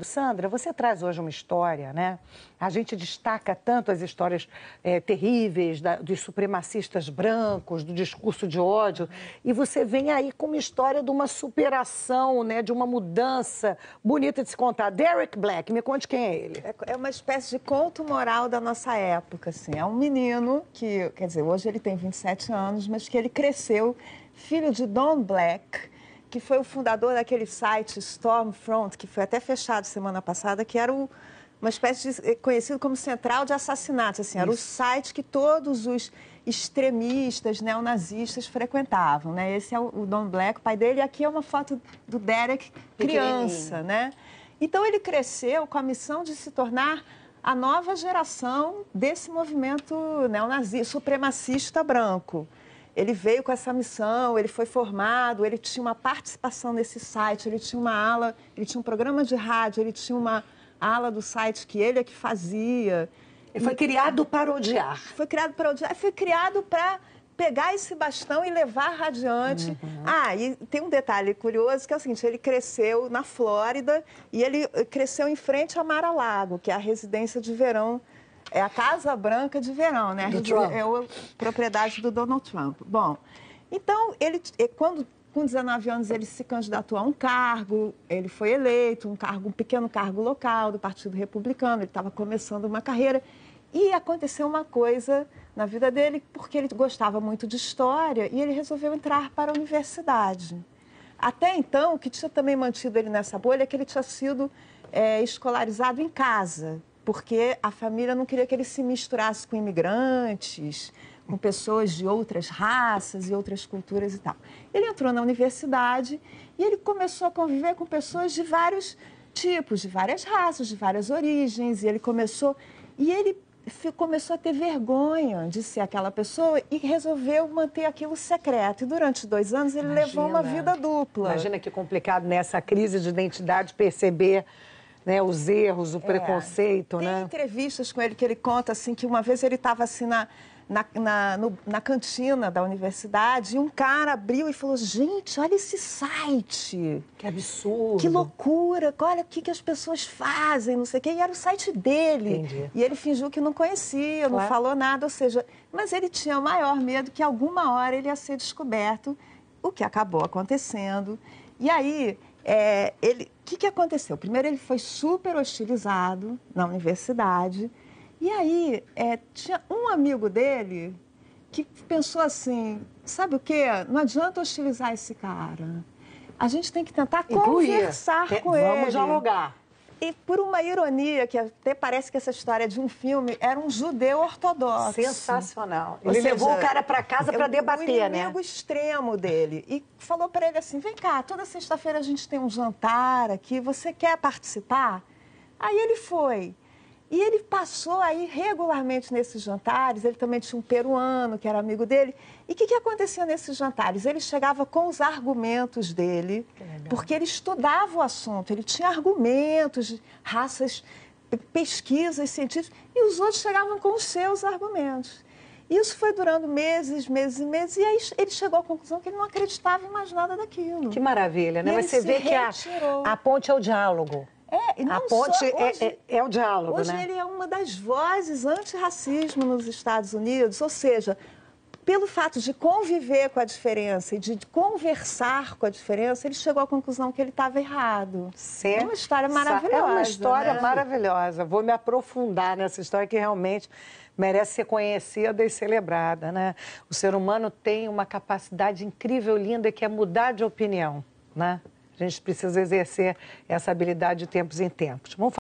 Sandra, você traz hoje uma história, né? A gente destaca tanto as histórias terríveis dos supremacistas brancos, do discurso de ódio, e você vem aí com uma história de uma superação, né? De uma mudança bonita de se contar. Derek Black, me conte quem é ele. É uma espécie de conto moral da nossa época, assim. É um menino que, quer dizer, hoje ele tem 27 anos, mas que ele cresceu, filho de Don Black, que foi o fundador daquele site Stormfront, que foi até fechado semana passada, que era uma espécie de, conhecido como central de assassinatos. Assim, era o site que todos os extremistas neonazistas frequentavam, né? Esse é o Don Black, o pai dele, e aqui é uma foto do Derek criança, né? Então ele cresceu com a missão de se tornar a nova geração desse movimento neonazista, supremacista branco. Ele veio com essa missão, ele foi formado, ele tinha uma participação nesse site, ele tinha uma ala, ele tinha um programa de rádio, ele tinha uma ala do site que ele é que fazia. Ele foi criado para odiar. Foi criado para odiar, foi criado para pegar esse bastão e levar adiante. E tem um detalhe curioso que é o seguinte, ele cresceu na Flórida e ele cresceu em frente a Mar-a-Lago, que é a residência de verão. É a Casa Branca de verão, né? É a propriedade do Donald Trump. Bom, então, com 19 anos, ele se candidatou a um cargo, ele foi eleito, um pequeno cargo local do Partido Republicano, ele estava começando uma carreira. E aconteceu uma coisa na vida dele, porque ele gostava muito de história e ele resolveu entrar para a universidade. Até então, o que tinha também mantido ele nessa bolha é que ele tinha sido escolarizado em casa, porque a família não queria que ele se misturasse com imigrantes, com pessoas de outras raças e outras culturas e tal. Ele entrou na universidade e ele começou a conviver com pessoas de vários tipos, de várias raças, de várias origens, e ele começou a ter vergonha de ser aquela pessoa e resolveu manter aquilo secreto. E durante 2 anos ele levou uma vida dupla. Imagina que complicado nessa crise de identidade perceber, né, os erros, o preconceito, Tem né? entrevistas com ele que ele conta assim, que uma vez ele estava assim na cantina da universidade e um cara abriu e falou: gente, olha esse site. Que absurdo. Que loucura, olha o que as pessoas fazem, não sei o quê. E era o site dele. Entendi. E ele fingiu que não conhecia, não falou nada, ou seja, mas ele tinha o maior medo que alguma hora ele ia ser descoberto, o que acabou acontecendo. E aí, o que aconteceu? Primeiro, ele foi super hostilizado na universidade. E aí, tinha um amigo dele que pensou assim, sabe o quê? Não adianta hostilizar esse cara. A gente tem que tentar conversar com ele. Vamos dialogar. E por uma ironia, que até parece que essa história é de um filme, era um judeu ortodoxo. Sensacional. Ele levou o cara para casa para debater, né? O inimigo extremo dele. E falou para ele assim, vem cá, toda sexta-feira a gente tem um jantar aqui, você quer participar? Aí ele foi. E ele passou aí regularmente nesses jantares, ele também tinha um peruano que era amigo dele. E o que acontecia nesses jantares? Ele chegava com os argumentos dele, porque ele estudava o assunto, ele tinha argumentos, raças, pesquisas científicas, e os outros chegavam com os seus argumentos. Isso foi durando meses, meses e meses, e aí ele chegou à conclusão que ele não acreditava em mais nada daquilo. Que maravilha, né? Mas você vê que a ponte é o diálogo. A ponte é o diálogo, hoje, né? Hoje ele é uma das vozes antirracismo nos Estados Unidos, ou seja, pelo fato de conviver com a diferença e de conversar com a diferença, ele chegou à conclusão que ele estava errado. É uma história maravilhosa. É uma história maravilhosa. Vou me aprofundar nessa história que realmente merece ser conhecida e celebrada, né? O ser humano tem uma capacidade incrível, linda, que é mudar de opinião, né? A gente precisa exercer essa habilidade de tempos em tempos.